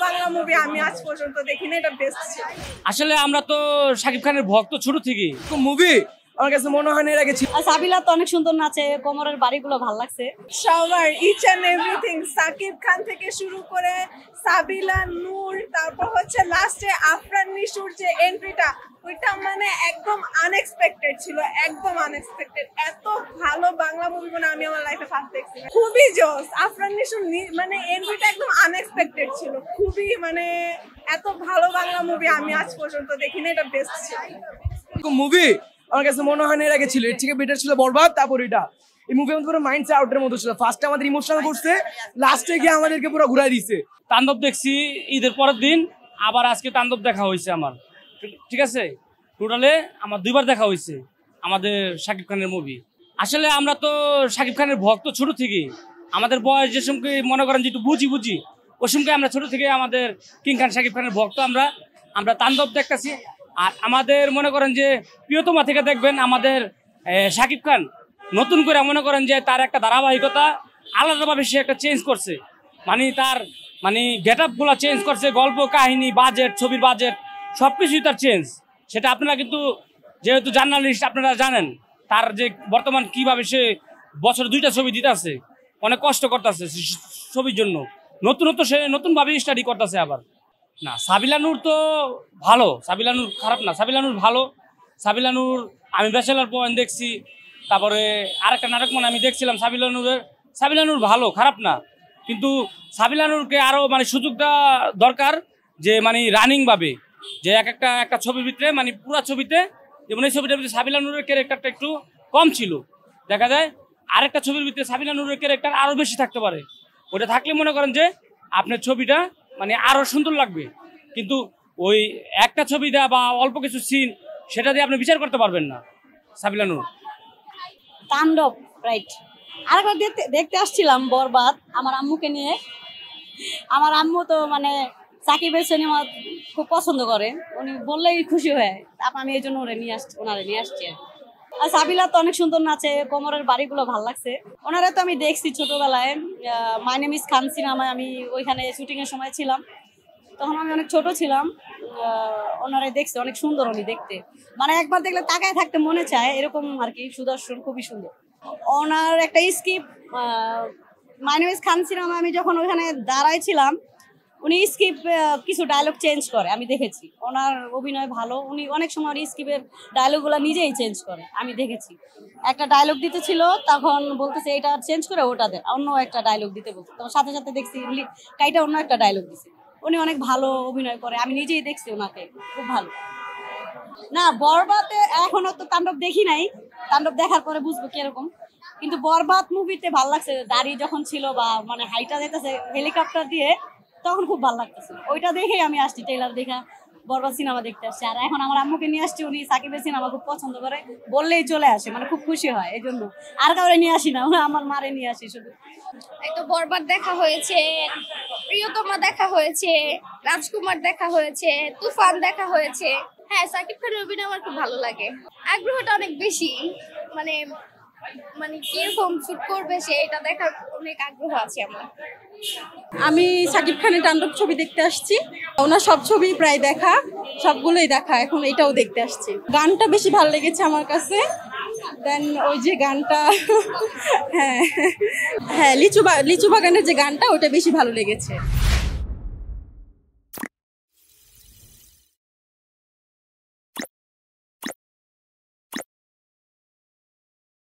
Bangla movie আমি আজ পর্যন্ত দেখিনি, এটা বেস্ট ছিল। আসলে আমরা তো শাকিব খানের ভক্ত ছোট থেকে। মুভি আমার কাছে মনে হয় না এর আগে ছিল। সাবিলা তো অনেক সুন্দর নাচে, কোমরের বাড়িগুলো ভালো লাগছে। সবার each and everything, Shakib Khan থেকে শুরু করে সাবিলা, নূর, তারপর হচ্ছে লাস্টে আফরান নিশুর যে এন্ট্রিটা, ওইটা মানে একদম আনএক্সপেক্টেড ছিল, একদম আনএক্সপেক্টেড। এত ভালো বাংলা মুভি মানে আমি আমার লাইফে ফার্স্ট দেখছি, খুবই জোস। আফরান নিশুর মানে এন্ট্রিটা একদম আনএক্সপেক্টেড ছিল, খুবই মানে এত ভালো বাংলা মুভি আমি আজ পর্যন্ত দেখিনি, এটা বেস্ট ছিল। মুভি আমার কাছে মনে হয় না এর আগে ছিল, এর থেকে বেটার ছিল বরবাদ। তারপর এটা এই মুভি আমাদের পুরো মাইন্ডসেট আউটের মতো ছিল। ফার্স্টে আমাদের ইমোশনাল করছে, লাস্টে গিয়ে আমাদেরকে পুরো ঘুরাই দিছে। তাণ্ডব দেখছি ঈদের পরের দিন, আবার আজকে তাণ্ডব দেখা হয়েছে আমার, ঠিক আছে। টোটালে আমার দুইবার দেখা হয়েছে আমাদের শাকিব খানের মুভি। আসলে আমরা তো শাকিব খানের ভক্ত ছোট থেকে। আমাদের বয়স যে সময় মনে করেন যে একটু বুঝি ওই সময় আমরা ছোট থেকে আমাদের কিং খান শাকিব খানের ভক্ত। আমরা তাণ্ডব দেখতেছি। আর আমাদের মনে করেন যে প্রিয়তমা থেকে দেখবেন আমাদের শাকিব খান নতুন করে মনে করেন যে তার একটা ধারাবাহিকতা আলাদাভাবে সে একটা চেঞ্জ করছে, মানে তার গেট আপগুলো চেঞ্জ করছে, গল্প কাহিনী বাজেট, ছবির বাজেট সবকিছুই তার চেঞ্জ। সেটা আপনারা কিন্তু যেহেতু জার্নালিস্ট আপনারা জানেন তার যে বর্তমান কিভাবে সে বছরে 2টা ছবি দিতে আছে, অনেক কষ্ট করতেছে ছবির জন্য, নতুনত্ব সে নতুনভাবে স্টাডি করতেছে। আবার না, সাবিলা নূর তো ভালো, সাবিলা নূর খারাপ না, সাবিলা নূর ভালো। সাবিলা নূর আমি ব্যাচেলার পয়েন্ট দেখছি, তারপরে আরেকটা নাটক মানে আমি দেখছিলাম সাবিলা নূর ভালো, খারাপ না। কিন্তু সাবিলা নূরকে আরও সুযোগটা দরকার, যে রানিং ভাবে যে একটা ছবির ভিতরে পুরা ছবিতে, যেমন এই ছবিটার ভিতরে সাবিলা নূরের ক্যারেক্টারটা একটু কম ছিল, দেখা যায় আরেকটা ছবির ভিতরে সাবিলা নূরের ক্যারেক্টার আরও বেশি থাকতে পারে। ওটা থাকলে মনে করেন যে আপনার ছবিটা আরও সুন্দর লাগবে। কিন্তু ওই একটা ছবি দেওয়া বা অল্প কিছু সিন, সেটা দিয়ে আপনি বিচার করতে পারবেন না সাবিলা নূর। তাণ্ডব রাইট। আরেকবার দেখতে আসছিলাম বরবাদ আমার আম্মুকে নিয়ে। আমার আম্মু তো সাকিবের সিনেমা খুব পছন্দ করে, উনি বললেই খুশি হয়। তারপর আমি এই জন্য ওনারে নিয়ে আসছি। আর সাবিলা তো অনেক সুন্দর নাচে, কোমরের বাড়িগুলো ভালো লাগছে। ওনারা তো আমি দেখছি ছোটবেলায়, মাই নেম ইজ খান সিনেমায় আমি ওইখানে শুটিংয়ের সময় ছিলাম, তখন আমি অনেক ছোট ছিলাম। ওনারা দেখছি, অনেক সুন্দর উনি দেখতে, একবার দেখলে তাকায় থাকতে মনে চায় এরকম আর কি। সুদর্শন, খুবই সুন্দর। ওনার একটা skip my name is Khan cinema আমি যখন ওইখানে দাঁড়াইছিলাম, উনি স্কিপ কিছু ডায়লগ চেঞ্জ করে, আমি দেখেছি। ওনার অভিনয় ভালো, উনি অনেক সময় স্কিপের ডায়লগগুলো নিজেই চেঞ্জ করে, আমি দেখেছি। একটা ডায়লগ দিতে ছিল, তখন বলতেছে এটা চেঞ্জ করে ওটা দেয়, অন্য একটা ডায়লগ দিতে বলছে, তখন সাথে সাথে দেখছি কাইটা অন্য একটা ডায়লগ দিছে। উনি অনেক ভালো অভিনয় করে, আমি নিজেই দেখছি ওনাকে, খুব ভালো। না, বরবাদে এখনো তো তাণ্ডব দেখি নাই, তাণ্ডব দেখার পরে বুঝবো কিরকম। কিন্তু বরবাদ মুভিতে ভালো লাগছে, দাড়ি যখন ছিল বা হাইটা যেতেছে হেলিকপ্টার দিয়ে, তখন খুব ভালো লাগতেছে। ওইটা দেখেই আমি আসছি, ট্রেলার দেখা বরবাদ সিনেমা দেখতে আসছি। আর এখন আমার আম্মুকে নিয়ে আসছি, উনি সাকিবের সিনেমা খুব পছন্দ করে, বললেই চলে আসে, খুব খুশি হয়। এই জন্য আর কাউরে নিয়ে আসি না, আমার মারে নিয়ে আসি শুধু। এই তো বরবাদ দেখা হয়েছে, প্রিয়তমা দেখা হয়েছে, রাজকুমার দেখা হয়েছে, তুফান দেখা হয়েছে। হ্যাঁ, সাকিব খানের অভিনয় আমার খুব ভালো লাগে, আগ্রহটা অনেক বেশি। কিরকম শুট করবে সে, এটা দেখার অনেক আগ্রহ আছে আমার। আমি সাকিব খানের তাণ্ডব ছবি দেখতে আসছি, ওনার সব ছবি প্রায় দেখা, সবগুলোই দেখা, এখন এটাও দেখতে আসছি। গানটা বেশি ভালো লেগেছে আমার কাছে, দেন ওই যে গানটা হ্যাঁ লিচু বাগানের যে গানটা, ওটা বেশি ভালো লেগেছে।